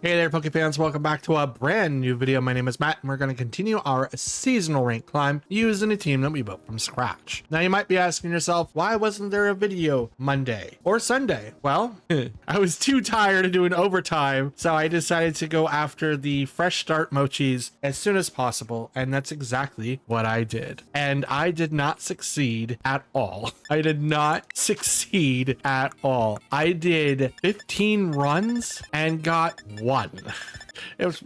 Hey there, Pokefans. Welcome back to a brand new video. My name is Matt, and we're going to continue our seasonal rank climb using a team that we built from scratch. Now, you might be asking yourself, why wasn't there a video Monday or Sunday? Well, I was too tired of doing overtime, so I decided to go after the fresh start mochis as soon as possible, and that's exactly what I did. And I did not succeed at all. I did not succeed at all. I did 15 runs and got one. It was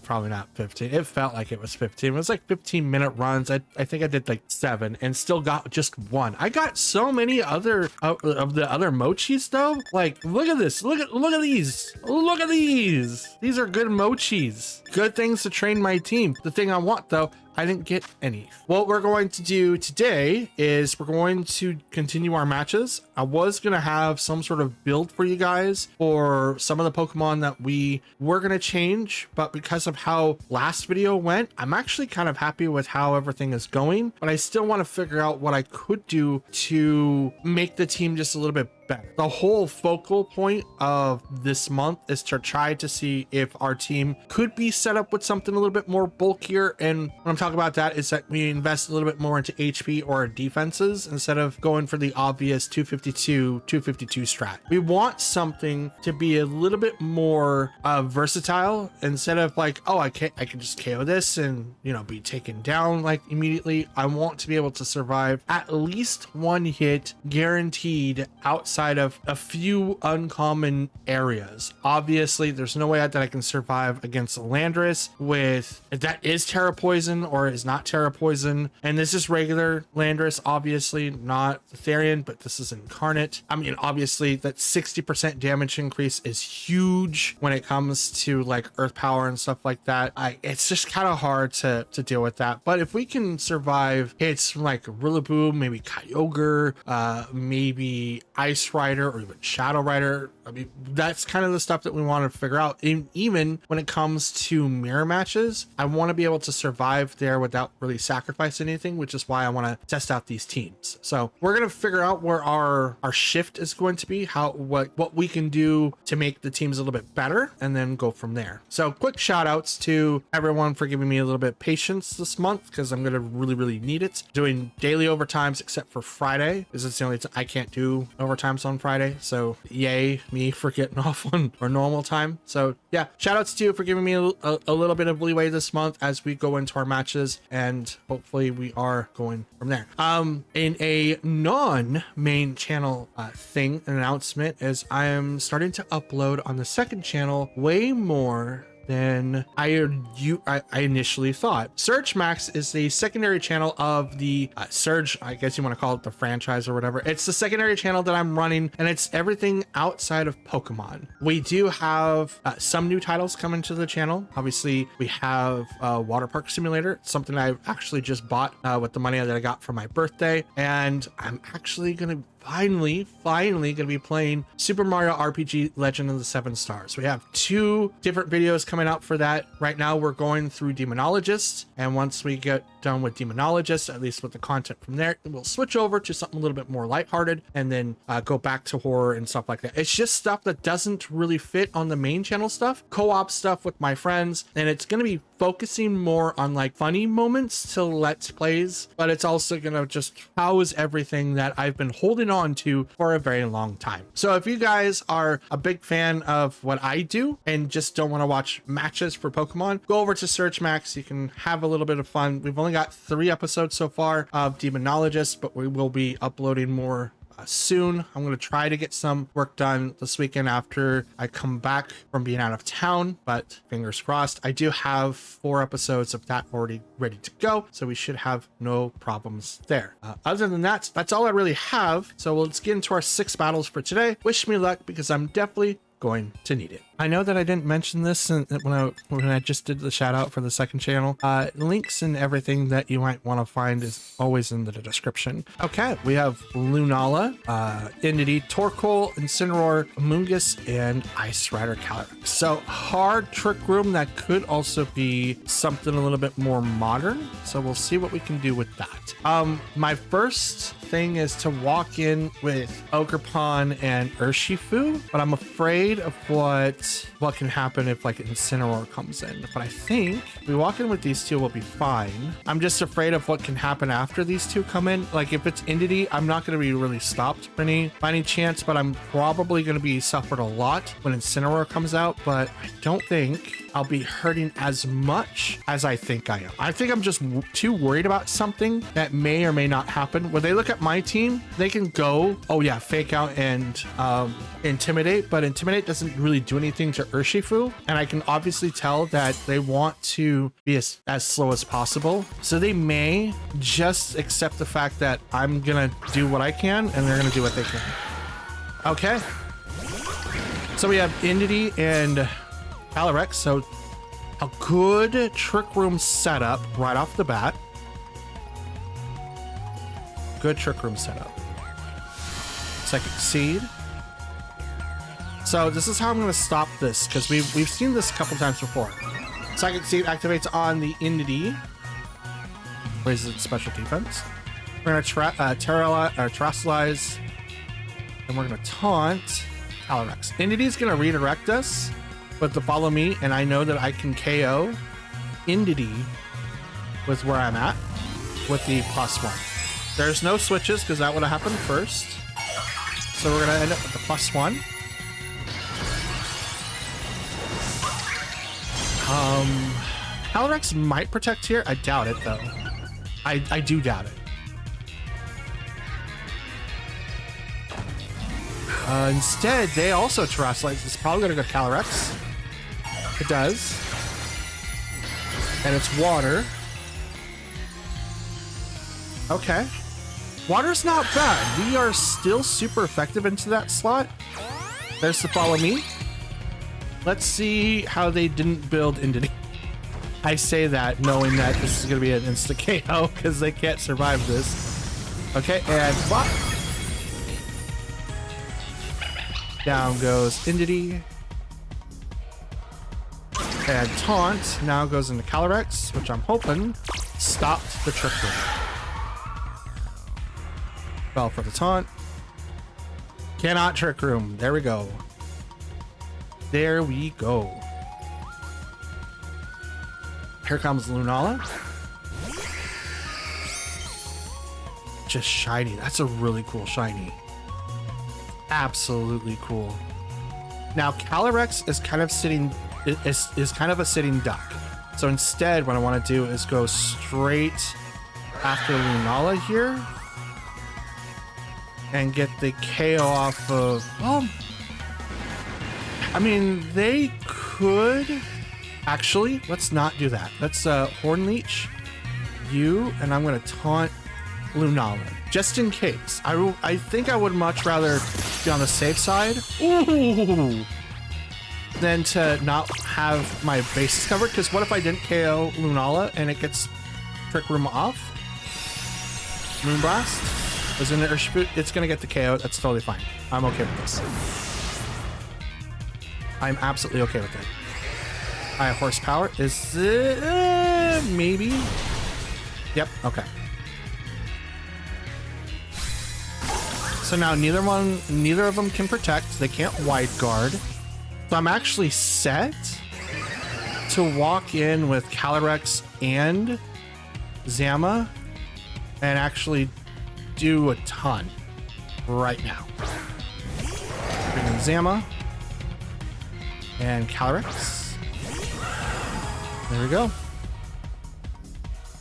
probably not 15. It felt like it was 15. It was like 15-minute runs. I think I did like 7 and still got just one. I got so many other of the other mochis though. Like, look at this. Look at these. Look at these. These are good mochis. Good things to train my team. The thing I want though, I didn't get any. What we're going to do today is we're going to continue our matches. I was going to have some sort of build for you guys for some of the Pokemon that we were going to change, but because of how last video went, I'm actually kind of happy with how everything is going, but I still want to figure out what I could do to make the team just a little bit better. The whole focal point of this month is to try to see if our team could be set up with something a little bit more bulkier. And when I'm talking about that is that we invest a little bit more into HP or our defenses instead of going for the obvious 252 strat. We want something to be a little bit more versatile instead of like, oh, I can just KO this and, you know, be taken down like immediately. I want to be able to survive at least one hit guaranteed outside of a few uncommon areas. Obviously, there's no way that I can survive against Landorus with that is Terra Poison or is not Terra Poison. And this is regular Landorus, obviously not Therian, but this is Incarnate. I mean, obviously that 60% damage increase is huge when it comes to like Earth Power and stuff like that. It's just kind of hard to deal with that. But if we can survive hits from like Rillaboom, maybe Kyogre, maybe Ice Rider or even Shadow Rider, I mean, that's kind of the stuff that we want to figure out. And even when it comes to mirror matches, I want to be able to survive there without really sacrificing anything, which is why I want to test out these teams. So we're going to figure out where our shift is going to be, what we can do to make the teams a little bit better, and then go from there. So quick shout outs to everyone for giving me a little bit of patience this month, because I'm going to really need it. Doing daily overtimes except for Friday, because it's the only time I can't do overtimes on Friday. So yay me for getting off on our normal time. So yeah, shout outs to you for giving me a little bit of leeway this month as we go into our matches, and hopefully we are going from there. In a non-main channel thing, an announcement is I am starting to upload on the second channel way more than I initially thought. Surge Max is the secondary channel of the Surge, I guess you want to call it the franchise or whatever. It's the secondary channel that I'm running, and it's everything outside of Pokemon. We do have some new titles coming to the channel. Obviously, we have Water Park Simulator, something I actually just bought with the money that I got for my birthday, and I'm actually gonna finally gonna be playing Super Mario RPG Legend of the Seven Stars. We have 2 different videos coming out for that. Right now we're going through Demonologist, and once we get done with Demonologist, at least with the content from there, we'll switch over to something a little bit more lighthearted, and then go back to horror and stuff like that. It's just stuff that doesn't really fit on the main channel stuff, co-op stuff with my friends, and it's gonna be focusing more on like funny moments to Let's Plays, but it's also gonna just house everything that I've been holding on to for a very long time. So if you guys are a big fan of what I do and just don't want to watch matches for Pokemon, go over to Search Max. You can have a little bit of fun. We've only got 3 episodes so far of Demonologist, but we will be uploading more soon. I'm going to try to get some work done this weekend after I come back from being out of town, but fingers crossed. I do have 4 episodes of that already ready to go, so we should have no problems there. Other than that, that's all I really have. So let's get into our 6 battles for today. Wish me luck, because I'm definitely going to need it. I know that I didn't mention this when I just did the shout out for the second channel. Links and everything that you might want to find is always in the description. Okay, we have Lunala, Entity, Torkoal, Incineroar, Amoonguss, and Ice Rider Calyrex. So hard Trick Room that could also be something a little bit more modern. So we'll see what we can do with that. My first thing is to walk in with Ogerpon and Urshifu, but I'm afraid of what what can happen if like Incineroar comes in, but I think if we walk in with these two, we'll be fine. I'm just afraid of what can happen after these two come in. Like if it's Entity, I'm not going to be really stopped by any chance, but I'm probably going to be suffered a lot when Incineroar comes out, but I don't think I'll be hurting as much as I think I am. I think I'm just too worried about something that may or may not happen. When they look at my team, they can go, oh yeah, fake out and intimidate, but intimidate doesn't really do anything to Urshifu. And I can obviously tell that they want to be as slow as possible. So they may just accept the fact that I'm gonna do what I can and they're gonna do what they can. Okay. So we have Entity and Calyrex, so a good Trick Room setup right off the bat. Good Trick Room setup. Psychic Seed. So this is how I'm going to stop this, because we've seen this a couple times before. Psychic Seed activates on the Entity, raises its special defense. We're going to Terrasilize, and we're going to taunt Calyrex. Entity is going to redirect us with the Follow Me, and I know that I can KO Entity with where I'm at with the +1. There's no switches because that would have happened first. So we're going to end up with the +1. Calyrex might protect here. I doubt it though. I do doubt it. Instead, they also Terrasilize. It's probably going to go Calyrex. It does. And it's water. Okay. Water's not bad. We are still super effective into that slot. There's the Follow Me. Let's see how they didn't build Entity. I say that knowing that this is going to be an insta KO because they can't survive this. Okay, and what? Down goes Entity. And Taunt now goes into Calyrex, which I'm hoping stopped the Trick Room. Fell for the Taunt. Cannot Trick Room. There we go. There we go. Here comes Lunala. Just shiny. That's a really cool shiny. Absolutely cool. Now Calyrex is kind of sitting is kind of a sitting duck. So instead what I want to do is go straight after Lunala here and get the KO off of, well, I mean, they could actually, let's not do that. Let's Horn Leech you, and I'm going to taunt Lunala just in case. I think I would much rather be on the safe side. Ooh, than to not have my bases covered, because what if I didn't KO Lunala and it gets Trick Room off? Moonblast is in the Urshifu. It's gonna get the KO. That's totally fine. I'm okay with this. I'm absolutely okay with it. I have horsepower. Is it maybe? Yep. Okay. So now neither of them can protect. They can't wide guard. So I'm actually set to walk in with Calyrex and Zama and actually do a ton right now. Bring in Zama and Calyrex. There we go.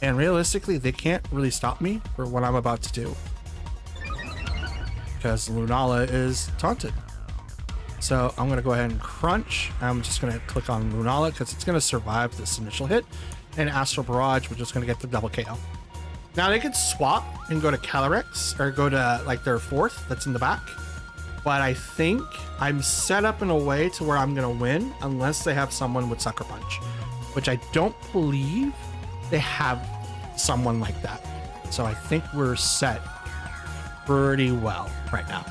And realistically, they can't really stop me for what I'm about to do, because Lunala is taunted. So I'm going to go ahead and crunch. I'm just going to click on Lunala because it's going to survive this initial hit. And Astral Barrage, we're just going to get the double KO. Now they could swap and go to Calyrex or go to like their fourth that's in the back. But I think I'm set up in a way to where I'm going to win unless they have someone with Sucker Punch, which I don't believe they have someone like that. So I think we're set pretty well right now.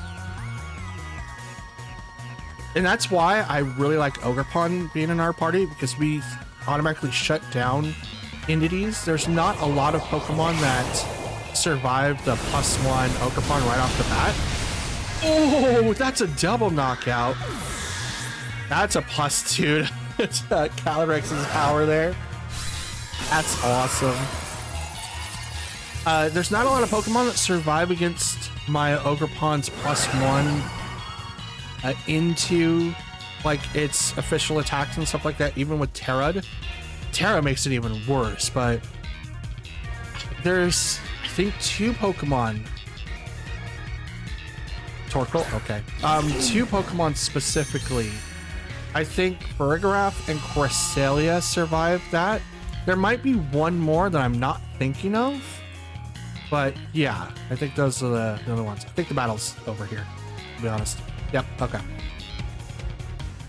And that's why I really like Ogerpon being in our party, because we automatically shut down entities. There's not a lot of Pokemon that survive the +1 Ogerpon right off the bat. Oh, that's a double knockout. That's a plus 2 to Calyrex's power there. That's awesome. There's not a lot of Pokemon that survive against my Ogerpon's +1 into like its official attacks and stuff like that, even with Terra. Terra makes it even worse, but there's, I think, 2 Pokemon. Torkoal? Okay. 2 Pokemon specifically. I think Farigiraf and Cresselia survived that. There might be one more that I'm not thinking of, but yeah, I think those are the other ones. I think the battle's over here, to be honest. Yep, okay.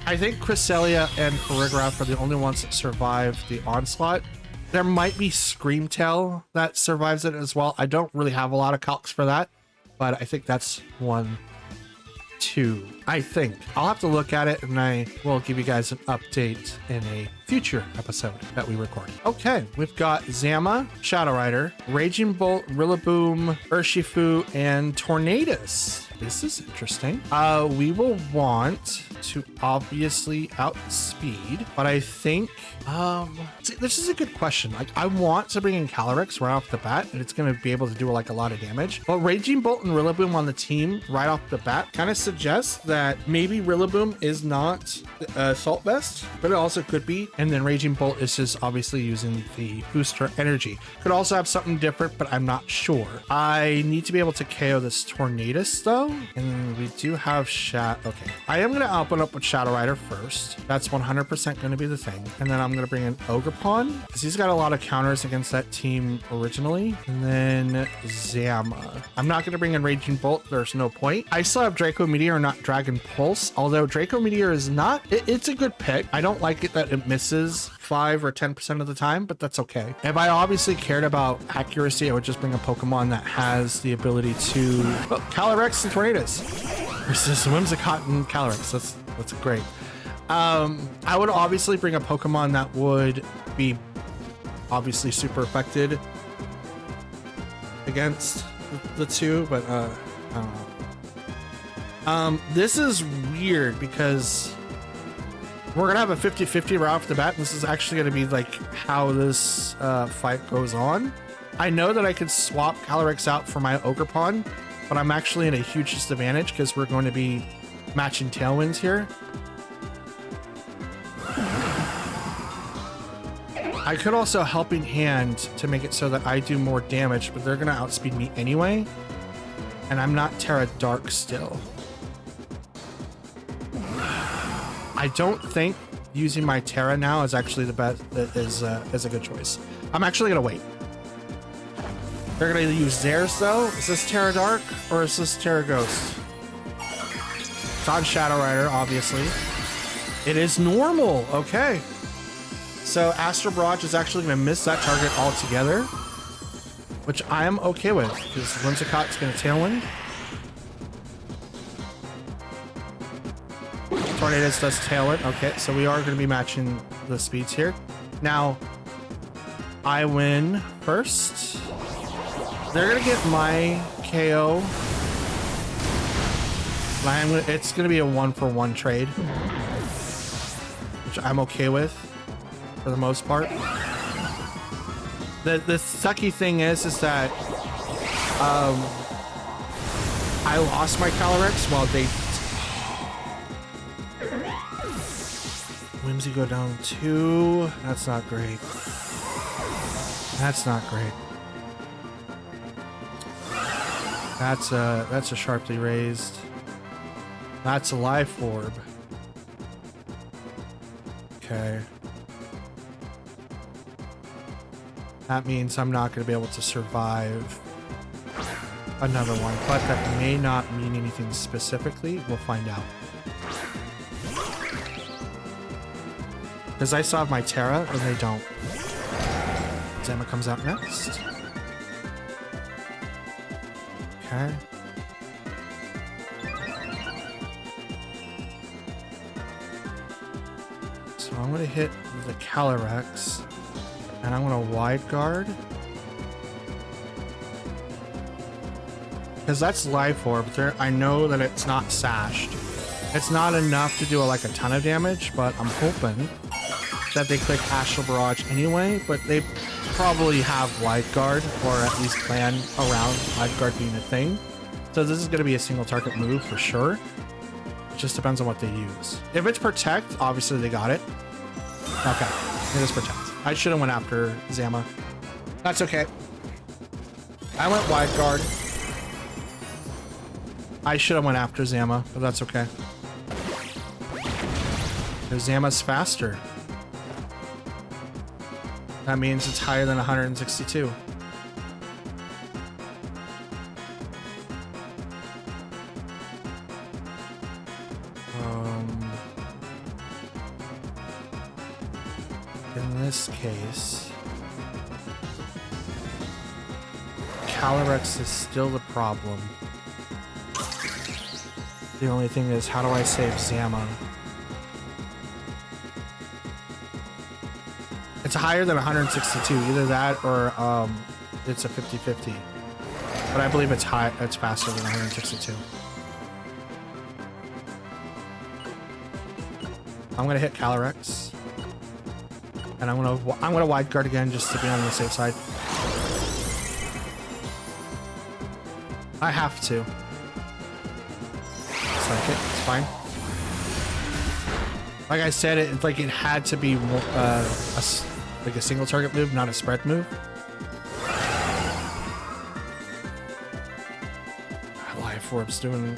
I think Cresselia and Farigiraf are the only ones that survive the onslaught. There might be Screamtail that survives it as well. I don't really have a lot of calcs for that, but I think that's 1, 2. I think I'll have to look at it, and I will give you guys an update in a future episode that we record. Okay, we've got Zama, Shadow Rider, Raging Bolt, Rillaboom, Urshifu, and Tornadus. This is interesting. We will want to obviously outspeed, but I think see, this is a good question. Like, I want to bring in Calyrex right off the bat, and it's going to be able to do like a lot of damage. But Raging Bolt and Rillaboom on the team right off the bat kind of suggests that maybe Rillaboom is not Assault Vest, but it also could be. And then Raging Bolt is just obviously using the booster energy. Could also have something different, but I'm not sure. I need to be able to KO this Tornadus though. And we do have okay. I am going to open up with Shadow Rider first. That's 100% going to be the thing. And then I'm going to bring in Ogerpon because he's got a lot of counters against that team originally. And then Zama. I'm not going to bring in Raging Bolt. There's no point. I still have Draco Meteor, not Dragon Pulse. Although Draco Meteor is not, it's a good pick. I don't like it that it misses 5 or 10% of the time, but that's okay. If I obviously cared about accuracy, I would just bring a Pokemon that has the ability to Calyrex and Tornadus versus Whimsicott and Calyrex. That's great. I would obviously bring a Pokemon that would be obviously super affected against the 2, but I don't know. This is weird because we're gonna have a 50-50 right off the bat. This is actually gonna be like how this fight goes on. I know that I could swap Calyrex out for my Ogerpon, but I'm actually in a huge disadvantage because we're going to be matching Tailwinds here. I could also Helping Hand to make it so that I do more damage, but they're gonna outspeed me anyway. And I'm not Terra Dark still. I don't think using my Terra now is actually the best, is a good choice. I'm actually gonna wait. They're gonna use theirs though. Is this Terra Dark or is this Terra Ghost? It's on Shadow Rider, obviously. It is normal, okay. So Astro Barrage is actually gonna miss that target altogether, which I am okay with because Whimsicott's gonna Tailwind. Tornadus does Tailwind. Okay, so we are gonna be matching the speeds here. Now, I win first. They're gonna get my KO. It's gonna be a 1-for-1 trade, which I'm okay with for the most part. The sucky thing is that I lost my Calyrex while they Whimsy go down 2. That's not great. That's not great. That's a sharply raised. That's a Life Orb. Okay. That means I'm not going to be able to survive another one, but that may not mean anything specifically. We'll find out. Because I still have my Terra and they don't. Zama comes out next. Okay. So I'm going to hit the Calyrex and I'm going to Wide Guard. Because that's Life Orb. I know that it's not sashed. It's not enough to do like a ton of damage, but I'm hoping that they click Astral Barrage anyway, but they probably have Wide Guard, or at least plan around Wide Guard being a thing. So this is going to be a single target move for sure. It just depends on what they use. If it's Protect, obviously they got it. Okay, it is Protect. I should have went after Zama. That's okay. I went Wide Guard. I should have went after Zama, but that's okay. Because Zama's faster. That means it's higher than 162. In this case, Calyrex is still the problem. The only thing is, how do I save Zama? It's higher than 162, either that or it's a 50-50. But I believe it's faster than 162. I'm gonna hit Calyrex. And I'm gonna Wide Guard again just to be on the safe side. I have to. Like it, it's fine. Like I said, it had to be like a single target move, not a spread move. Life Orb's doing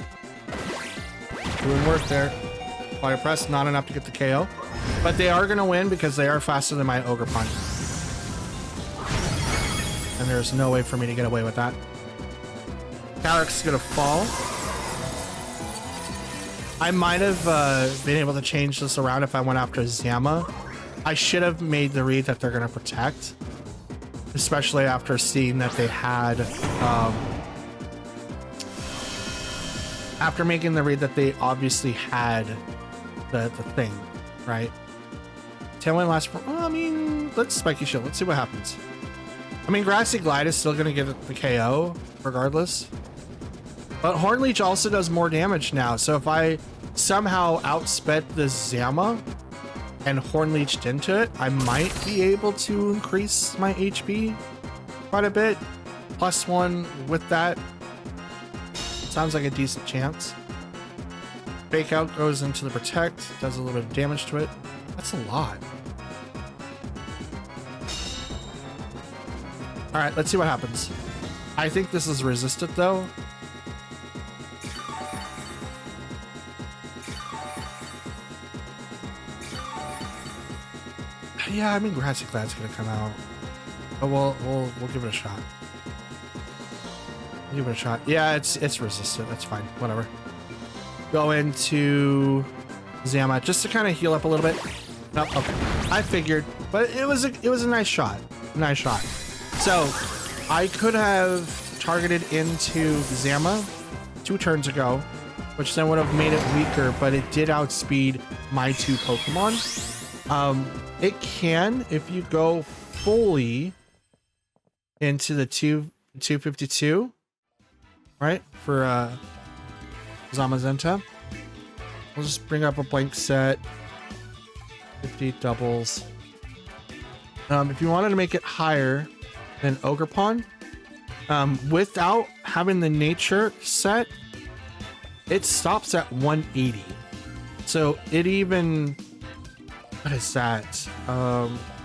work there. Fire Press, not enough to get the KO. But they are gonna win because they are faster than my Ogre Punch. And there's no way for me to get away with that. Calyrex is gonna fall. I might have been able to change this around if I went after Zama. I should have made the read that they're going to Protect. Especially after seeing that they had... after making the read that they obviously had the thing, right? Tailwind lasts for... Well, I mean, let's Spiky Shield. Let's see what happens. I mean, Grassy Glide is still going to give it the KO, regardless. But Horn Leech also does more damage now, so if I somehow outsped the Zama and Horn Leeched into it, I might be able to increase my HP quite a bit. +1 with that. Sounds like a decent chance. Fake Out goes into the Protect, does a little bit of damage to it. That's a lot. Alright, let's see what happens. I think this is resisted though. Yeah, I mean, Grassy Glide's gonna come out. But we'll give it a shot. We'll give it a shot. Yeah, it's resistant. That's fine. Whatever. Go into Zama just to kind of heal up a little bit. Nope. Okay. I figured, but it was a nice shot. Nice shot. So I could have targeted into Zama 2 turns ago, which then would have made it weaker, but it did outspeed my 2 Pokemon. It can, if you go fully into the 252, right? For Zamazenta. We'll just bring up a blank set. 50 doubles. If you wanted to make it higher than Ogerpon, without having the nature set, it stops at 180. So it even... What is that?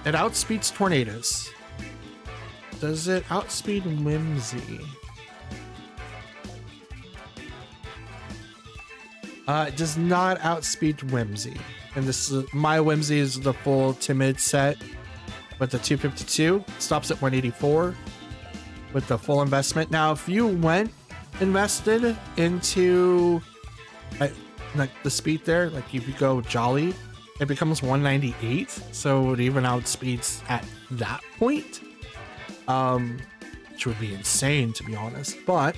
It outspeeds Tornadus. Does it outspeed Whimsy? It does not outspeed Whimsy. And this is my Whimsy is the full Timid set with the 252. Stops at 184 with the full investment. Now, if you went invested into like the speed there, like if you go Jolly, it becomes 198, so it even outspeeds at that point, which would be insane to be honest. But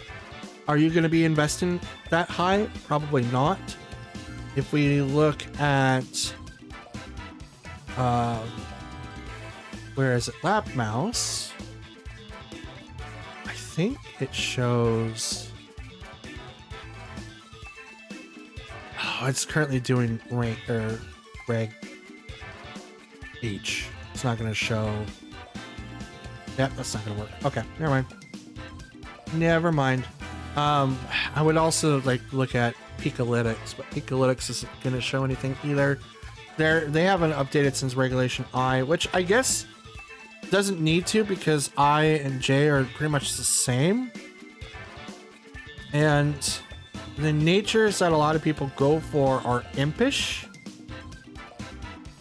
are you going to be investing that high? Probably not. If we look at where is it? Lab Mouse, I think it shows. Oh, it's currently doing rank or reg H. It's not gonna show. Yep, that's not gonna work. Okay, never mind. Never mind. I would also like look at Pikalytics, but Pikalytics isn't gonna show anything either. They haven't updated since Regulation I, which I guess doesn't need to because I and J are pretty much the same. And the natures that a lot of people go for are impish.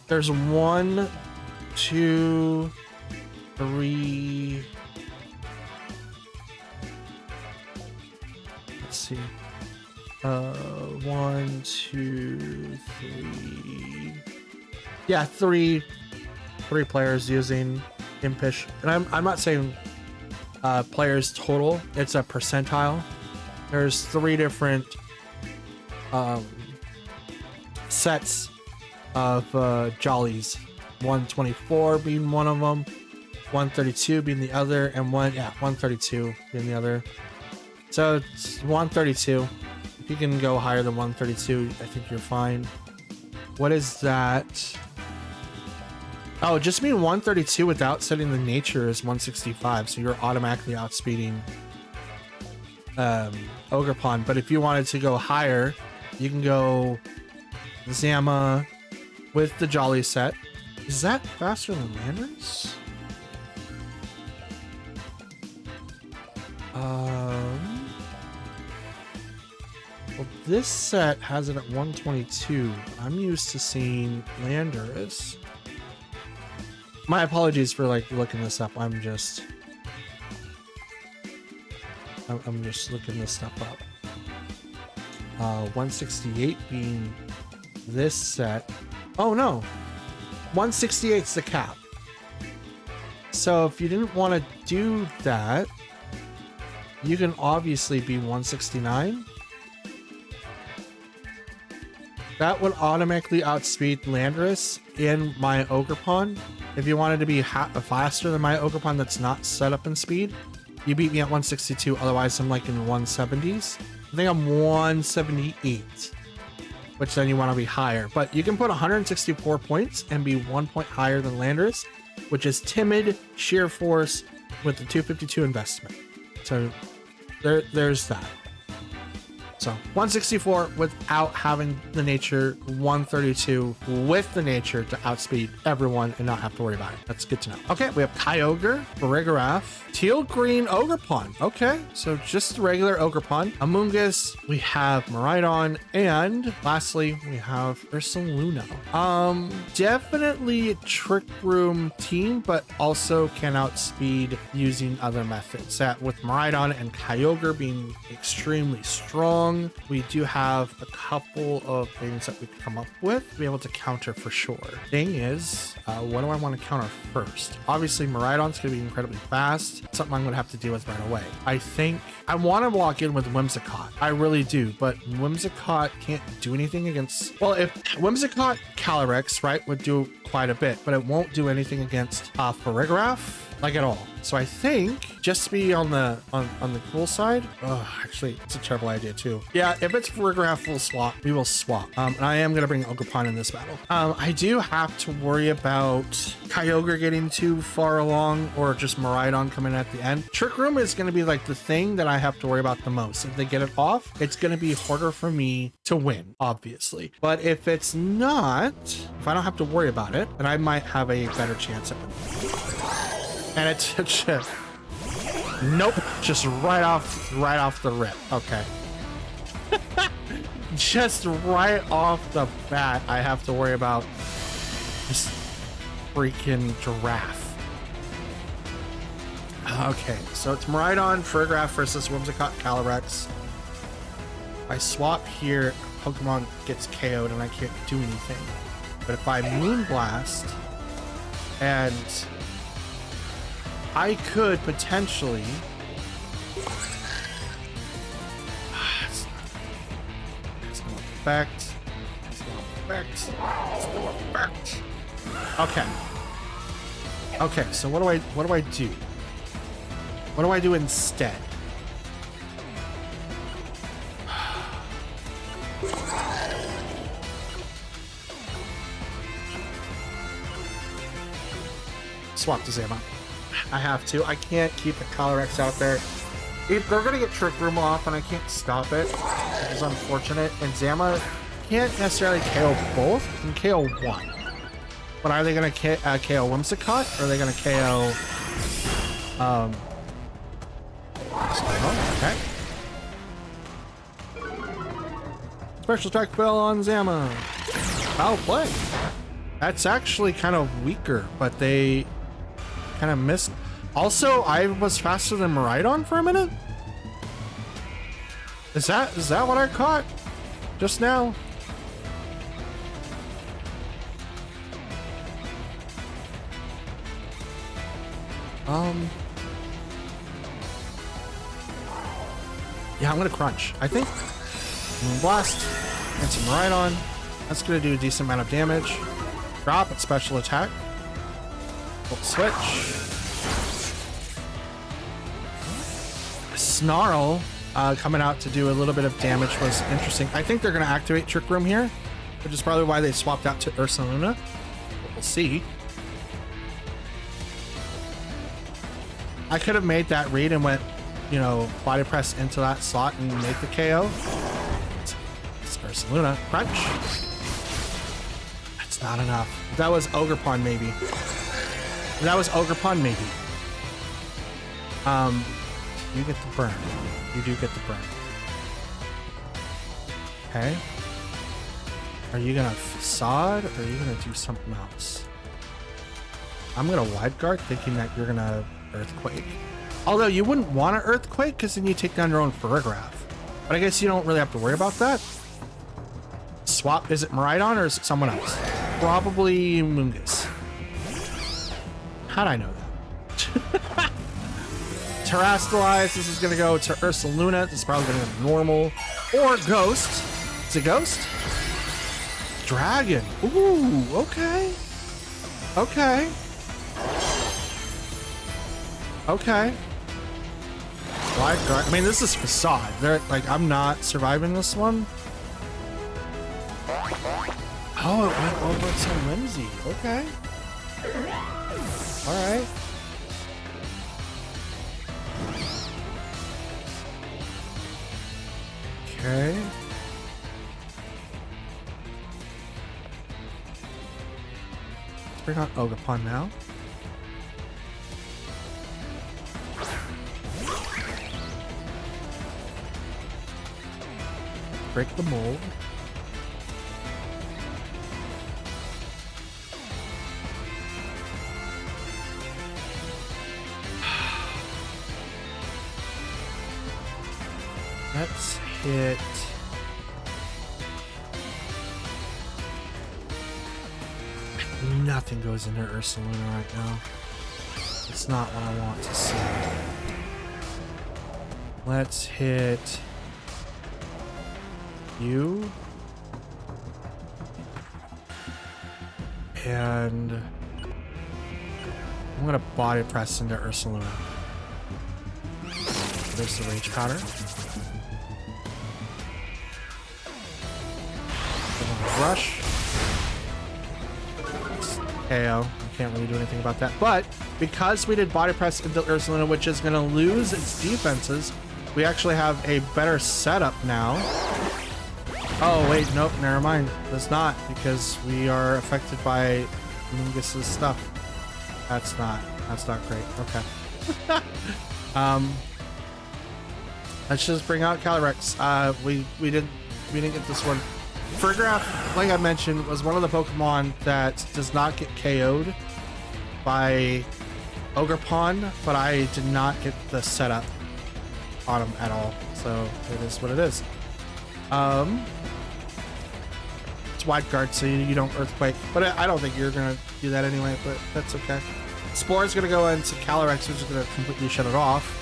There's 1, 2, 3. Let's see. 1, 2, 3. Yeah, three players using impish, and I'm not saying players total. It's a percentile. There's 3 different sets of jollies. 124 being one of them, 132 being the other, and 132 being the other. So it's 132. If you can go higher than 132, I think you're fine. What is that? Oh, just mean 132 without setting the nature is 165, so you're automatically outspeeding Ogerpon. But if you wanted to go higher, you can go Zama with the Jolly set. Is that faster than Landers? Well, this set has it at 122. I'm used to seeing Landers. My apologies for like looking this up. I'm just looking this stuff up. 168 being this set. Oh no, 168 is the cap. So if you didn't want to do that, you can obviously be 169. That would automatically outspeed Landorus in my Ogerpon. If you wanted to be faster than my Ogerpon that's not set up in speed, you beat me at 162. Otherwise, I'm like in 170s. I think I'm 178, which then you want to be higher. But you can put 164 points and be 1 point higher than Landorus, which is timid, sheer force with the 252 investment. So there's that. So 164 without having the nature, 132 with the nature to outspeed everyone and not have to worry about it. That's good to know. Okay, we have Kyogre, Farigiraf, Teal Green Ogerpon. Okay, so just the regular Ogerpon. Amoonguss, we have Miraidon, and lastly, we have Ursaluna. Definitely Trick Room team, but also can outspeed using other methods. That with Miraidon and Kyogre being extremely strong, we do have a couple of things that we can come up with to be able to counter for sure. Thing is, what do I want to counter first? Obviously, Miraidon's going to be incredibly fast. Something I'm going to have to deal with right away. I think I want to walk in with Whimsicott. I really do, but Whimsicott can't do anything against... Well, if Whimsicott Calyrex, right, would do quite a bit, but it won't do anything against Farigiraf. Like at all. So I think just to be on the cool side. Oh, actually, it's a terrible idea too. Yeah, if it's Farigiraf full swap, we will swap. And I am gonna bring Ogerpon in this battle. I do have to worry about Kyogre getting too far along or just Miraidon coming at the end. Trick Room is gonna be like the thing that I have to worry about the most. If they get it off, it's gonna be harder for me to win, obviously. But if it's not, if I don't have to worry about it, then I might have a better chance at it. And it's just, nope, just right off the rip. Okay. Just right off the bat, I have to worry about this freaking giraffe. Okay, so it's Miraidon, Farigiraf versus Whimsicott Calyrex. If I swap here, Pokemon gets KO'd and I can't do anything. But if I Moonblast and I could potentially... It's no effect. It's no effect. It's no effect. Okay. Okay, so what do I do? What do I do instead? Swap to Zama. I have to. I can't keep the Calyrex out there. They're gonna get Trick Room off, and I can't stop it, which is unfortunate. And Zama can't necessarily KO both. Can KO one. But are they gonna KO Whimsicott, or are they gonna KO? Okay. Special attack fell on Zama. Foul play. That's actually kind of weaker, but they kind of missed. Also, I was faster than Miraidon for a minute. Is that what I caught just now? Yeah, I'm gonna crunch. I think Blast and some Miraidon. That's gonna do a decent amount of damage. Drop at special attack. We'll switch. Snarl coming out to do a little bit of damage was interesting. I think they're gonna activate Trick Room here, which is probably why they swapped out to Ursaluna. We'll see. I could have made that read and went, you know, body press into that slot and make the KO. It's Ursaluna. Crunch. That's not enough. That was Ogerpon, maybe. That was Ogerpon, maybe. You get the burn. You do get the burn. Okay. Are you gonna facade, or are you gonna do something else? I'm gonna wide guard, thinking that you're gonna Earthquake. Although you wouldn't want an Earthquake, because then you take down your own Ferrograph. But I guess you don't really have to worry about that. Swap, is it Miraidon or is it someone else? Probably Mungus. How'd I know that? Terrastalize, this is gonna go to Ursaluna. This is probably gonna go normal. Or Ghost. Is it Ghost? Dragon. Ooh, okay. Okay. Okay. Wide guard. I mean, this is Facade. They're like, I'm not surviving this one. Oh, it went over to Whimsy. Okay. All right. Okay. Let's bring out Ogerpon now. Break the mold. Let's hit. Nothing goes into Ursaluna right now. It's not what I want to see. Let's hit you. And I'm gonna body press into Ursaluna. There's the Rage Powder. Rush. KO. I can't really do anything about that. But because we did body press into Ursaluna, which is going to lose its defenses, we actually have a better setup now. Oh, wait. Nope. Never mind. It's not, because we are affected by Mungus's stuff. That's not great. Okay. Let's just bring out Calyrex. We didn't get this one. Ferrograph, like I mentioned, was one of the Pokemon that does not get KO'd by Ogerpon, but I did not get the setup on him at all. So it is what it is. It's wide guard, so you don't Earthquake, but I don't think you're gonna do that anyway. But that's okay. Spore is gonna go into Calyrex, which is gonna completely shut it off,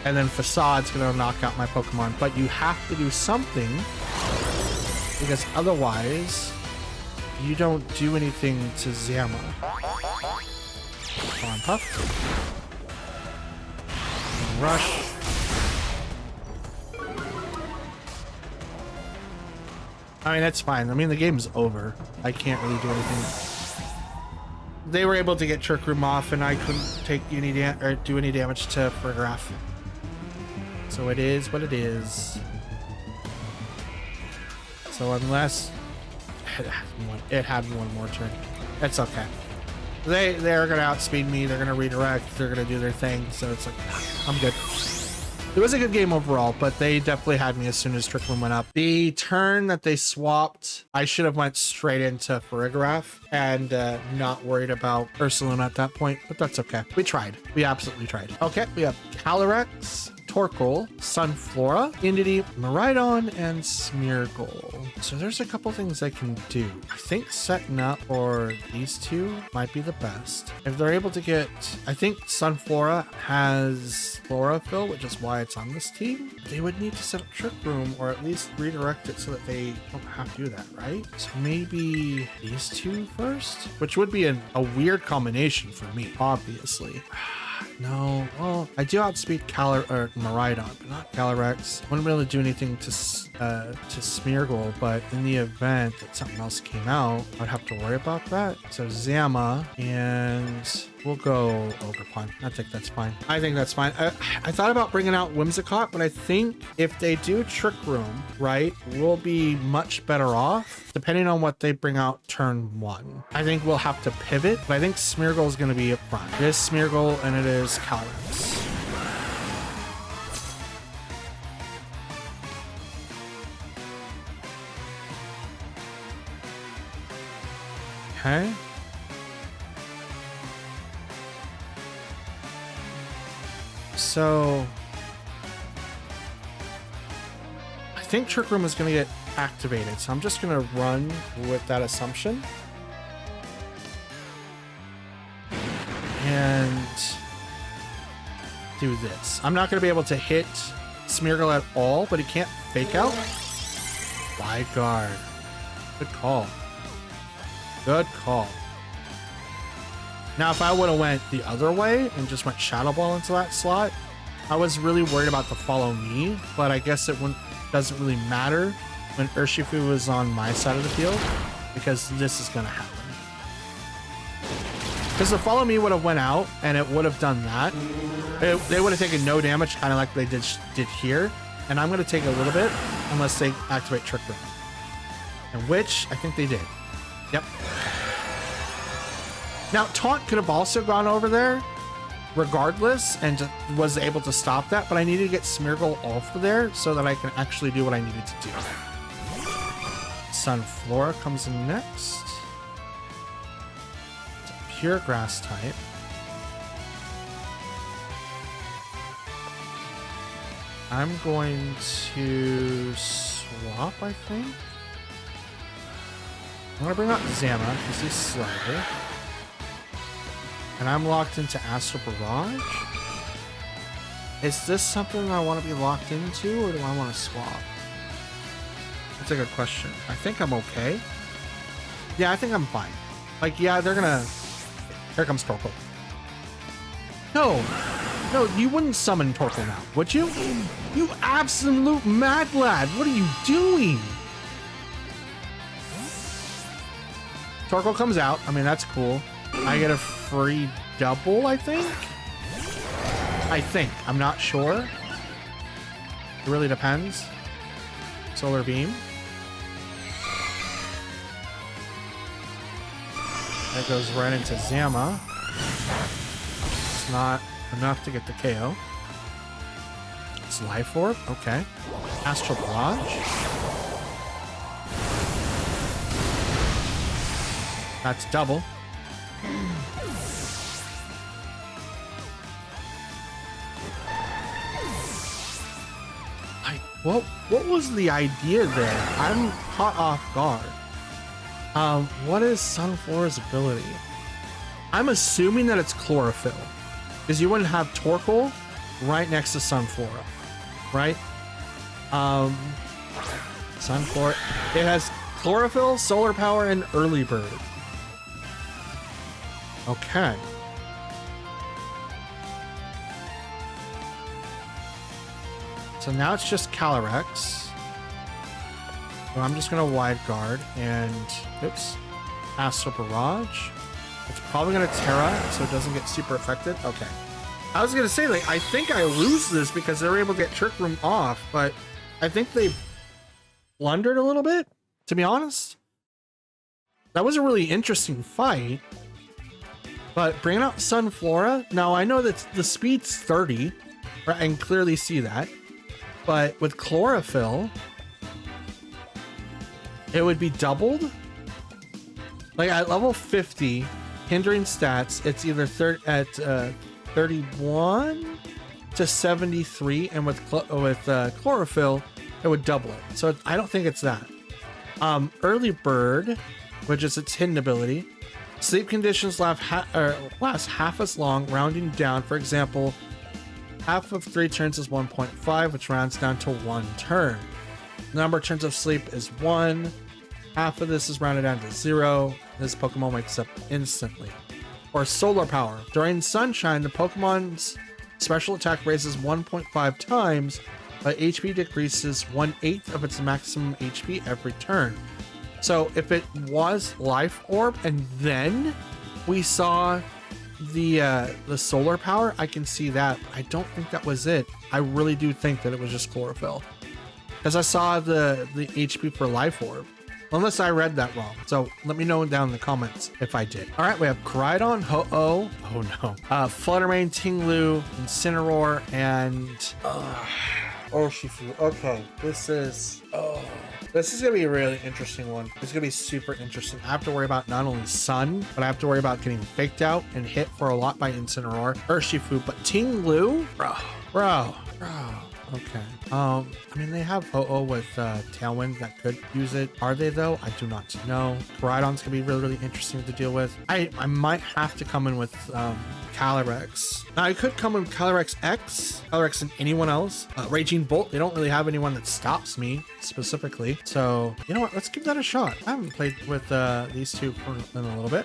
and then Facade's gonna knock out my Pokemon. But you have to do something, because otherwise you don't do anything to Zama. Come on, Puff. Rush. I mean, that's fine. I mean, the game's over. I can't really do anything. they were able to get Trick Room off, and I couldn't take any or do any damage to Farigiraf. So it is what it is. So unless it had one more turn, it's okay. They're gonna outspeed me. They're gonna redirect. They're gonna do their thing. So it's like, I'm good. It was a good game overall, but they definitely had me as soon as Trick Room went up. The turn that they swapped, I should have went straight into Farigiraf and not worried about Ursaluna at that point, but that's okay. We tried. We absolutely tried. Okay, we have Calyrex, Torkoal, Sunflora, Indeedee, Miraidon, and Smeargle. So there's a couple things I can do. I think setting up for these two might be the best. If they're able to get, I think Sunflora has Chlorophyll, which is why it's on this team. They would need to set up Trick Room or at least redirect it so that they don't have to do that, right? So maybe these two first, which would be a weird combination for me, obviously. No, well, I do outspeed Miraidon, but not Calyrex. Wouldn't really do anything to Smeargle, but in the event that something else came out, I'd have to worry about that. So Zama, and we'll go Ogerpon. I think that's fine. I think that's fine. I thought about bringing out Whimsicott, but I think if they do Trick Room, right, we'll be much better off depending on what they bring out turn 1. I think we'll have to pivot, but I think Smeargle is going to be up front. It is Smeargle and it is Calyrex. Okay. So I think Trick Room is going to get activated, so I'm just going to run with that assumption and do this. I'm not going to be able to hit Smeargle at all, but he can't fake out. Wide guard. Good call. Good call. Now, if I would have went the other way and just went Shadow Ball into that slot, I was really worried about the follow me, but I guess it doesn't really matter when Urshifu was on my side of the field, because this is going to happen. Because the follow me would have went out and it would have done that. They would have taken no damage, kind of like they did here, and I'm going to take a little bit unless they activate Trick Room, and which I think they did. Yep. Now, Taunt could have also gone over there regardless and was able to stop that, but I needed to get Smeargle off of there so that I can actually do what I needed to do. Sunflora comes in next. It's a pure grass type. I'm going to swap, I think. I'm going to bring out Zama because he's slower. And I'm locked into Astral Barrage. Is this something I want to be locked into, or do I want to swap? That's a good question. I think I'm okay. Yeah, I think I'm fine. Like, yeah, they're gonna... Here comes Torkoal. No, you wouldn't summon Torkoal now, would you? You absolute mad lad. What are you doing? Torkoal comes out. I mean, that's cool. I get a free double, I think? I'm not sure. It really depends. Solar Beam. That goes right into Zama. It's not enough to get the KO. It's Life Orb. Okay. Astral Barrage. That's double. What was the idea there? I'm caught off guard. What is Sunflora's ability? I'm assuming that it's Chlorophyll, because you wouldn't have Torkoal right next to Sunflora, right? Sunflora. It has Chlorophyll, Solar Power, and Early Bird. Okay. So now it's just Calyrex. So I'm just going to Wide Guard and, oops, Astral Barrage. It's probably gonna Terra so it doesn't get super affected. Okay. I was gonna say, like, I think I lose this because they were able to get Trick Room off, but I think they blundered a little bit, to be honest. That was a really interesting fight, but bringing out Sunflora. Now I know that the speed's 30, right? I can clearly see that, but with Chlorophyll, it would be doubled. Like at level 50, hindering stats, it's either 31 to 73, and with Chlorophyll, it would double it. So I don't think it's that. Early Bird, which is its hidden ability. Sleep conditions last half as long, rounding down. For example, half of 3 turns is 1.5, which rounds down to 1 turn. The number of turns of sleep is 1. Half of this is rounded down to 0. This Pokemon wakes up instantly. Or Solar Power. During sunshine, the Pokemon's special attack raises 1.5 times, but HP decreases 1/8 of its maximum HP every turn. So if it was Life Orb and then we saw the Solar Power, I can see that. But I don't think that was it. I really do think that it was just Chlorophyll, because I saw the HP for Life Orb. Unless I read that wrong. So let me know down in the comments if I did. All right, we have Koraidon, Ho-Oh, oh no, Fluttermane, Tinglu, Incineroar, and Urshifu. Okay, this is gonna be a really interesting one. It's gonna be super interesting. I have to worry about not only Sun, but I have to worry about getting faked out and hit for a lot by Incineroar, Urshifu, but Tinglu, bro. Okay. I mean, they have Ho-Oh with Tailwind that could use it. Are they though? I do not know. Koraidon's gonna be really, really interesting to deal with. I might have to come in with Calyrex. Now I could come in with Calyrex X, Calyrex and anyone else. Raging Bolt, they don't really have anyone that stops me specifically. So you know what? Let's give that a shot. I haven't played with these two in a little bit.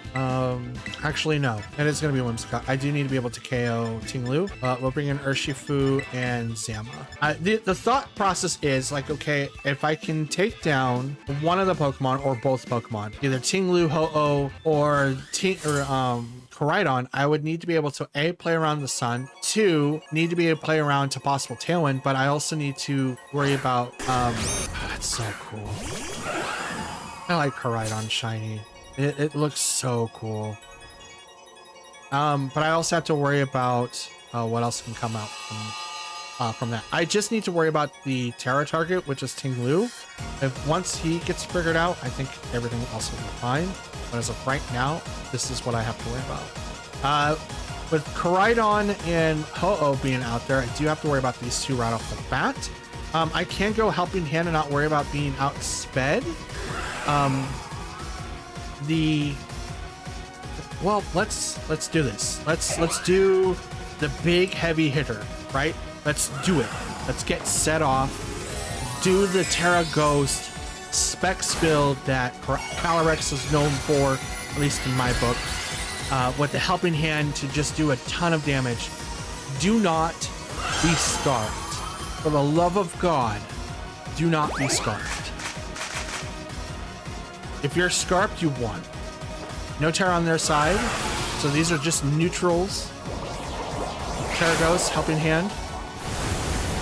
Actually no, it is gonna be Whimsicott. I do need to be able to KO Tinglu. We'll bring in Urshifu and Zama. The thought process is like, okay, if I can take down one of the Pokemon or both Pokemon, either Tinglu, Ho-Oh, or Koraidon, I would need to be able to A, play around the Sun, 2, need to be able to play around to possible Tailwind, but I also need to worry about, that's so cool. I like Koraidon Shiny. It looks so cool. But I also have to worry about what else can come out from that. I just need to worry about the Terra target, which is Tinglu. If once he gets figured out, I think everything else will be fine. But as of right now, this is what I have to worry about. With Koraidon and Ho-Oh being out there, I do have to worry about these two right off the bat. I can go Helping Hand and not worry about being outsped. Well, let's do this. Let's do the big heavy hitter, right? Let's do it. Let's get set off. Do the Terra Ghost Specs build that Calyrex is known for, at least in my book, with the Helping Hand to just do a ton of damage. Do not be scarfed. For the love of God, do not be scarfed. If you're scarfed, you won. No Terra on their side, so these are just neutrals. Terra Ghost, Helping Hand.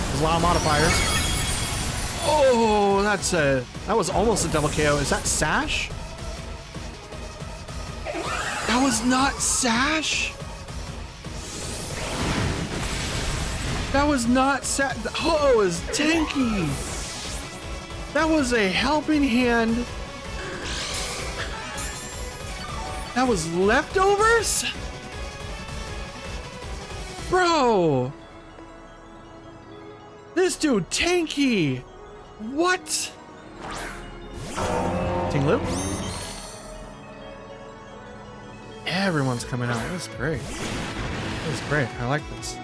There's a lot of modifiers. Oh, that was almost a double KO. Is that Sash? That was not Sash. That was not Sash. Oh, it was tanky. That was a Helping Hand. That was leftovers? Bro. This dude tanky. What? Tinglu? Everyone's coming out. That's great. That's great. I like this.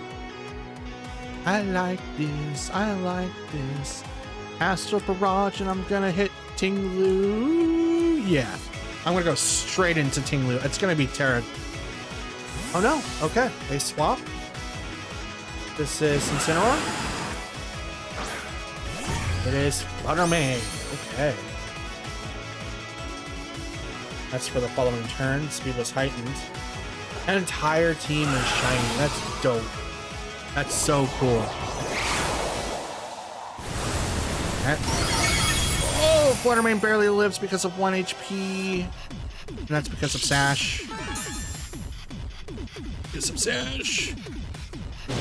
I like this. I like this. Astral Barrage, and I'm gonna hit Tinglu. Yeah. I'm gonna go straight into Tinglu. It's gonna be Terra. Oh no. Okay. They swap. This is Incineroar. It is Fluttermane. Okay. That's for the following turn. Speed was heightened. An entire team is shiny. That's dope. That's so cool. Okay. Oh, Fluttermane barely lives because of 1 HP. And that's because of Sash. Because of Sash.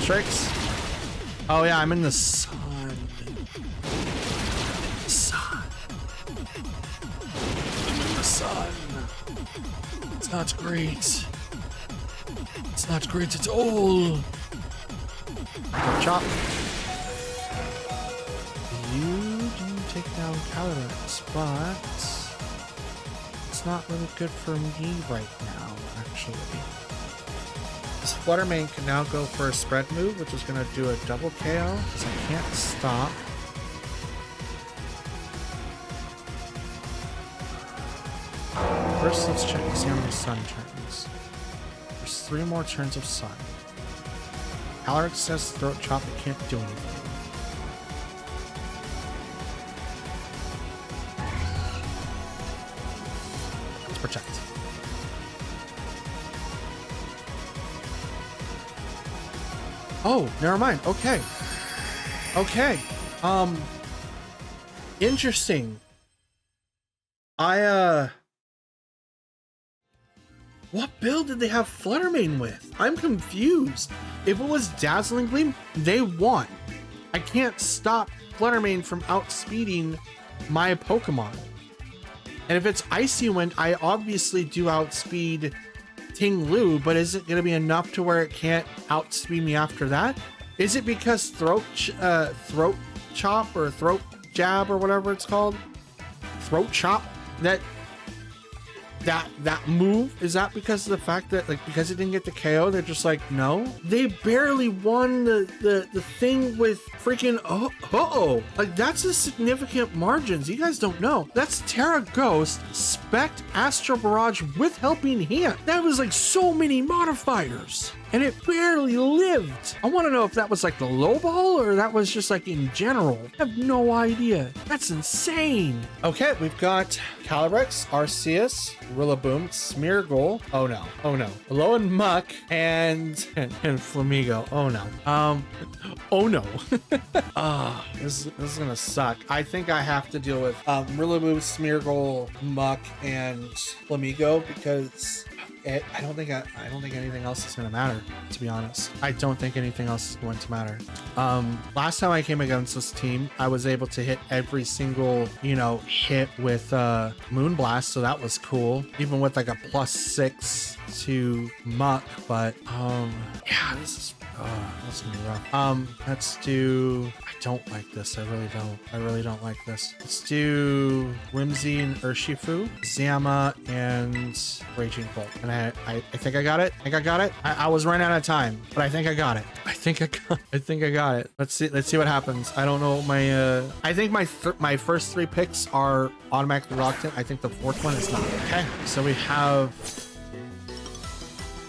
Tricks. Oh yeah, I'm in the sun. Sun. I'm in the sun. It's not great. It's not great at all. Chop. You do take down Calyrex, but it's not really good for me right now, actually. This Fluttermane can now go for a spread move, which is going to do a double KO, because I can't stop. First, let's check to see how many sun turns. There's 3 more turns of sun. Calyrex says Throat Chop, it can't do anything. Let's protect. Oh, never mind. Okay. Okay. Interesting. What build did they have Fluttermane with? I'm confused. If it was Dazzling Gleam, they won. I can't stop Fluttermane from outspeeding my Pokemon. And if it's Icy Wind, I obviously do outspeed Ting Lu, but is it going to be enough to where it can't outspeed me after that? Is it because Throat Chop or Throat Jab or whatever it's called? Throat Chop? That move, is that because of the fact that, like, because it didn't get the KO, they're just like, no? They barely won the thing with freaking like, that's a significant margins. You guys don't know. That's Terra Ghost, Spect, Astro Barrage with Helping Hand. That was like so many modifiers. And it barely lived. I want to know if that was like the low ball or that was just like in general. I have no idea. That's insane. Okay, we've got Calyrex, Arceus, Rillaboom, Smeargle. Oh no. Oh no. Alolan Muck and Flamigo. Oh no. Oh no. This is gonna suck. I think I have to deal with Rillaboom, Smeargle, Muck, and Flamigo because I don't think anything else is going to matter, to be honest. I don't think anything else is going to matter. Last time I came against this team, I was able to hit every single, hit with Moonblast, so that was cool. Even with like a +6 to Muck, but yeah, that's gonna be rough. Let's do, I don't like this. I really don't like this. Let's do Whimsy and Urshifu, Zama, and Raging Bolt. And I think I got it. I was running out of time, but I think I got it. I think I got it. Let's see what happens. I don't know my I think my first 3 picks are automatically locked in. I think the 4th one is not. Okay, so we have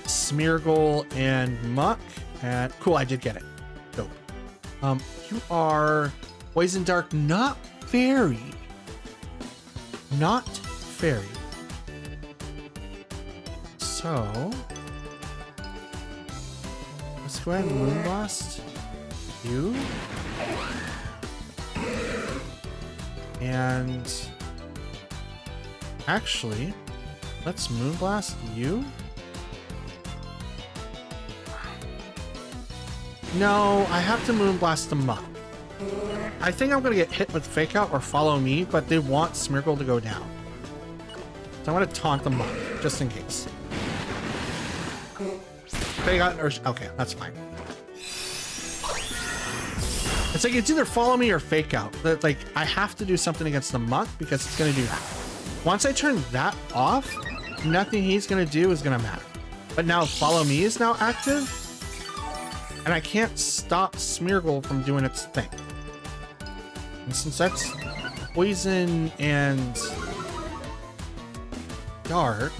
Smeargle and Muck. And cool, I did get it. Dope. You are Poison Dark, not Fairy. Not Fairy. So let's go ahead and Moonblast you. And actually, let's Moonblast you. No, I have to Moonblast the Muck. I think I'm going to get hit with Fake Out or Follow Me, but they want Smeargle to go down. So I'm going to taunt the Muck, just in case. Fake Out or... Okay, that's fine. It's like, it's either Follow Me or Fake Out. But, like, I have to do something against the Muck because it's going to do that. Once I turn that off, nothing he's going to do is going to matter. But now Follow Me is now active. And I can't stop Smeargle from doing its thing. And since that's Poison and Dark,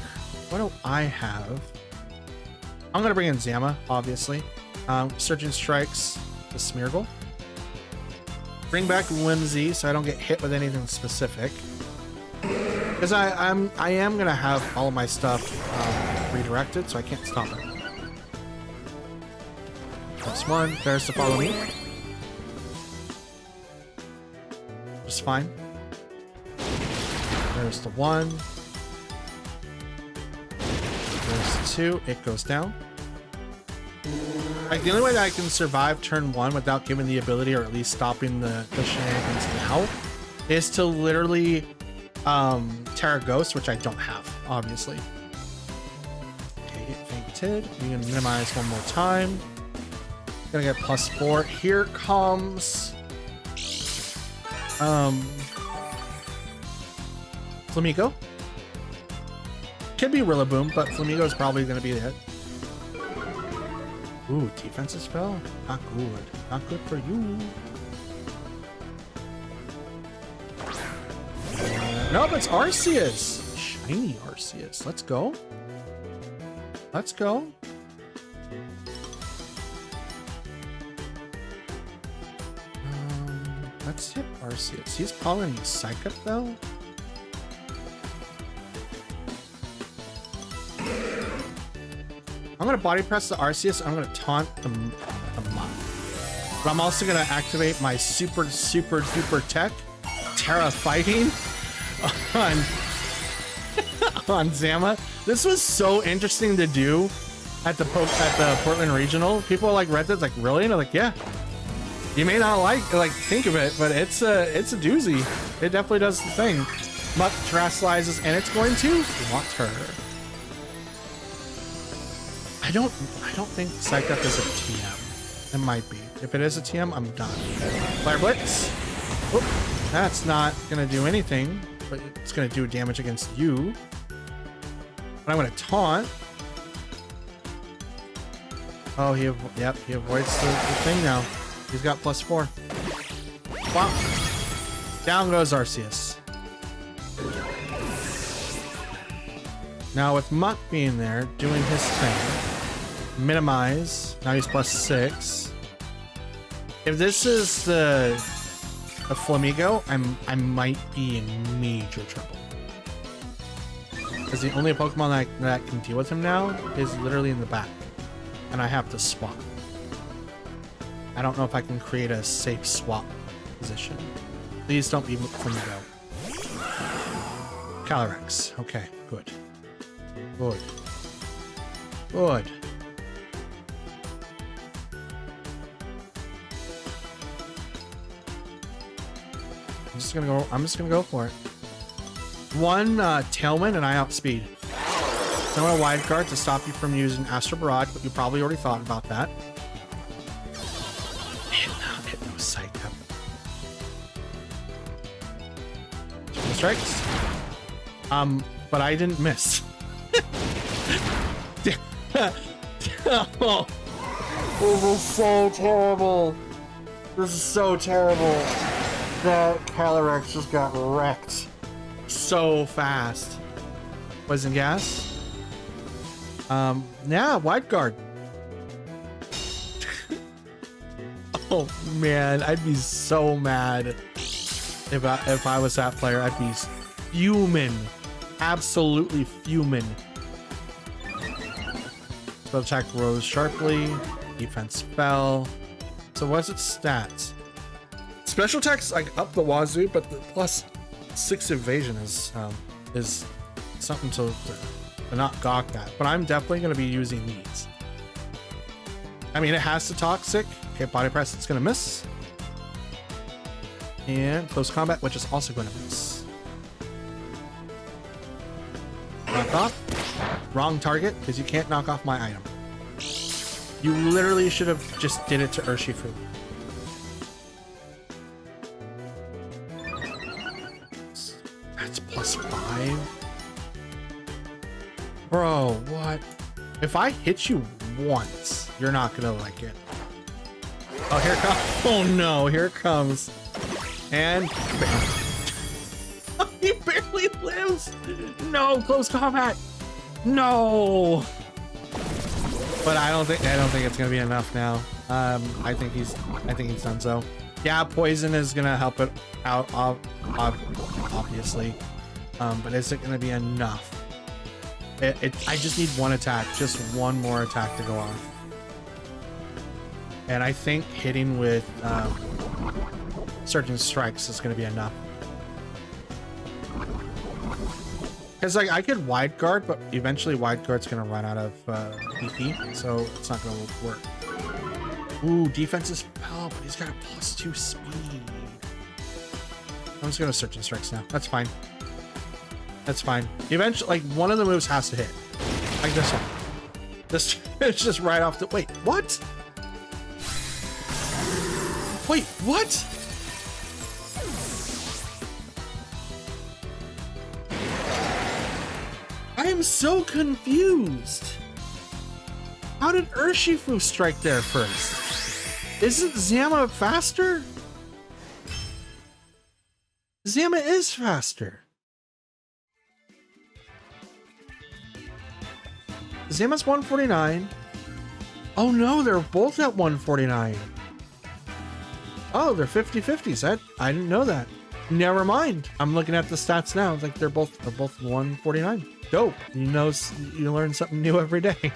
what do I have? I'm going to bring in Zama, obviously. Surgeon Strikes the Smeargle. Bring back Whimsy so I don't get hit with anything specific. Because I am gonna have all of my stuff redirected, so I can't stop it. That's one. There's to follow me. Just fine. There's the one. There's the two. It goes down. Like, the only way that I can survive turn one without giving the ability, or at least stopping the shenanigans now, is to literally Terra Ghost, which I don't have, obviously. Okay, it fainted. You can minimize one more time. Gonna get +4. Here comes Flamigo. Could be Rillaboom, but Flamigo is probably gonna be the hit. Ooh, defenses fell. Not good. Not good for you. Nope, it's Arceus. Shiny Arceus. Let's go. Let's go. Let's hit Arceus. He's calling me Psychic though. I'm gonna body press the Arceus. I'm gonna taunt the Mud. But I'm also gonna activate my super duper tech, Terra Fighting, on Zama. This was so interesting to do at the Portland Regional. People like read this like, really? And I'm like, yeah. You may not think of it, but it's a doozy. It definitely does the thing. Muck terrestrializes, and it's going to water. I don't think Psych Up is a TM. It might be. If it is a TM, I'm done. Fire Blitz. Oop, that's not gonna do anything, but it's gonna do damage against you. But I'm gonna taunt. Oh, he avoids the thing now. He's got +4. Wow. Down goes Arceus. Now with Muck being there, doing his thing. Minimize. Now he's +6. If this is the Flamigo, I might be in major trouble. Because the only Pokemon that can deal with him now is literally in the back. And I have to swap. I don't know if I can create a safe swap position. Please don't be Flamigo. Calyrex. Okay, good. Good. Good. I'm just gonna go for it. One Tailwind and I outspeed. So I'm gonna Wide Guard to stop you from using Astro Barrage, but you probably already thought about that. Hit no Psych Up. Two strikes. But I didn't miss. Oh, this is so terrible. This is so terrible. That Calyrex just got wrecked so fast. Poison Gas. Yeah, Wide Guard. Oh man, I'd be so mad if I was that player. I'd be fuming, absolutely fuming. Spell attack rose sharply. Defense fell. So what's its stats? Special attack's like up the wazoo, but the +6 evasion is something to not gawk at. But I'm definitely going to be using these. I mean, it has to Toxic. Okay, Body Press, it's going to miss. And Close Combat, which is also going to miss. Knock off. Wrong target, because you can't knock off my item. You literally should have just did it to Urshifu. That's +5. Bro, what? If I hit you once, you're not gonna like it. Oh, here it comes. Oh no, here it comes. And bam. He barely lives. No, Close Combat. No. But I don't think it's gonna be enough now. I think he's done so. Yeah, poison is gonna help it out, obviously. but is it going to be enough? I just need one attack, just one more attack to go off. And I think hitting with Surging Strikes is going to be enough. Because like I could wide guard, but eventually wide guard's going to run out of PP, so it's not going to work. Ooh, defense is fell, but he's got a +2 speed. I'm just going to Surging Strikes now. That's fine. That's fine. Eventually, like one of the moves has to hit. Like this one. This it's just right off the. Wait, what? Wait, what? I am so confused. How did Urshifu strike there first? Isn't Zama faster? Zama is faster. Zama's 149. Oh no, they're both at 149. Oh, they're 50-50s. I didn't know that. Never mind. I'm looking at the stats now. It's like they're both 149. Dope. You learn something new every day.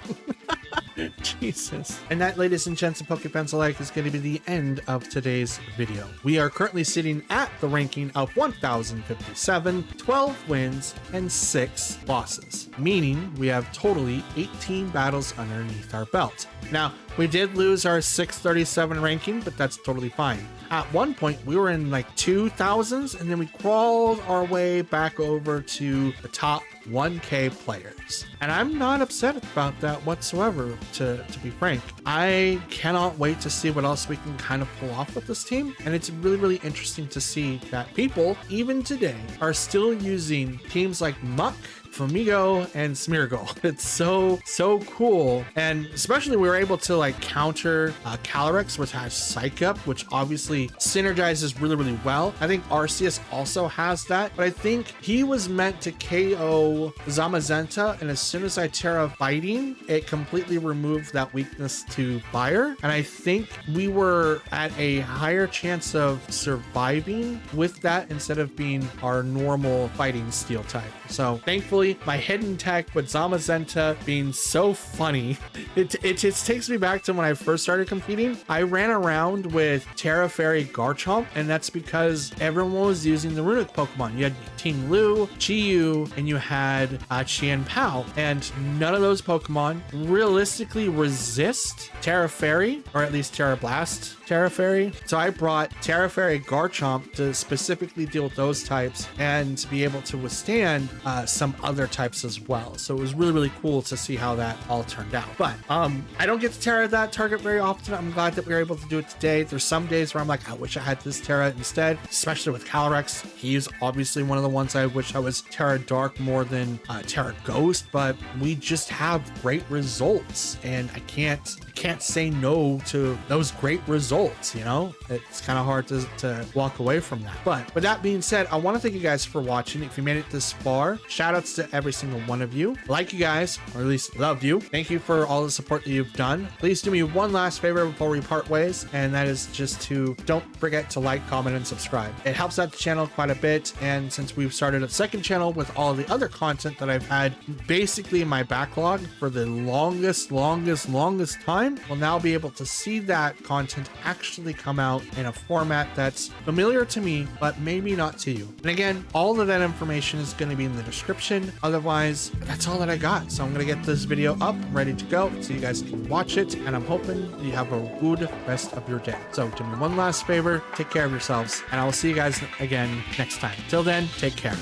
Jesus. And that, ladies and gents, and Pokefans alike, is going to be the end of today's video. We are currently sitting at the ranking of 1,057, 12 wins, and 6 losses, meaning we have totally 18 battles underneath our belt. Now, we did lose our 637 ranking, but that's totally fine. At one point, we were in like 2,000s, and then we crawled our way back over to the top 1K players. And I'm not upset about that whatsoever, to be frank. I cannot wait to see what else we can kind of pull off with this team. And it's really, really interesting to see that people, even today, are still using teams like Muck, Flamigo, and Smeargle. It's so cool. And especially we were able to like counter Calyrex, which has Psych Up, which obviously synergizes really, really well. I think Arceus also has that, but I think he was meant to KO Zamazenta, and as soon as I Terra Fighting, it completely removed that weakness to fire. And I think we were at a higher chance of surviving with that instead of being our normal fighting steel type. So thankfully, my hidden tech with Zamazenta being so funny, it just takes me back to when I first started competing. I ran around with Terra Fairy Garchomp, and that's because everyone was using the runic Pokemon. You had Ting Lu, Chi-Yu, and you had Qian Pao, and none of those Pokemon realistically resist Terra Fairy, or at least Terra Blast Terra Fairy. So I brought Terra Fairy Garchomp to specifically deal with those types and to be able to withstand some other types as well. So it was really, really cool to see how that all turned out. But I don't get to Terra that target very often. I'm glad that we were able to do it today. There's some days where I'm like, I wish I had this Terra instead, especially with Calyrex. He's obviously one of the ones I wish I was Terra Dark more than Terra Ghost, but we just have great results, and I can't say no to those great results. You know, it's kind of hard to walk away from that. But with that being said, I want to thank you guys for watching. If you made it this far, shout outs to every single one of you. Like you guys, or at least love you. Thank you for all the support that you've done. Please do me one last favor before we part ways, and that is just to don't forget to like, comment, and subscribe. It helps out the channel quite a bit, and since we've started a second channel with all the other content that I've had basically in my backlog for the longest time, we'll now be able to see that content actually come out in a format that's familiar to me, but maybe not to you. And again, all of that information is going to be in the description. Otherwise, that's all that I got. So I'm going to get this video up, ready to go, so you guys can watch it. And I'm hoping you have a good rest of your day. So do me one last favor, take care of yourselves, and I will see you guys again next time. Till then, take care.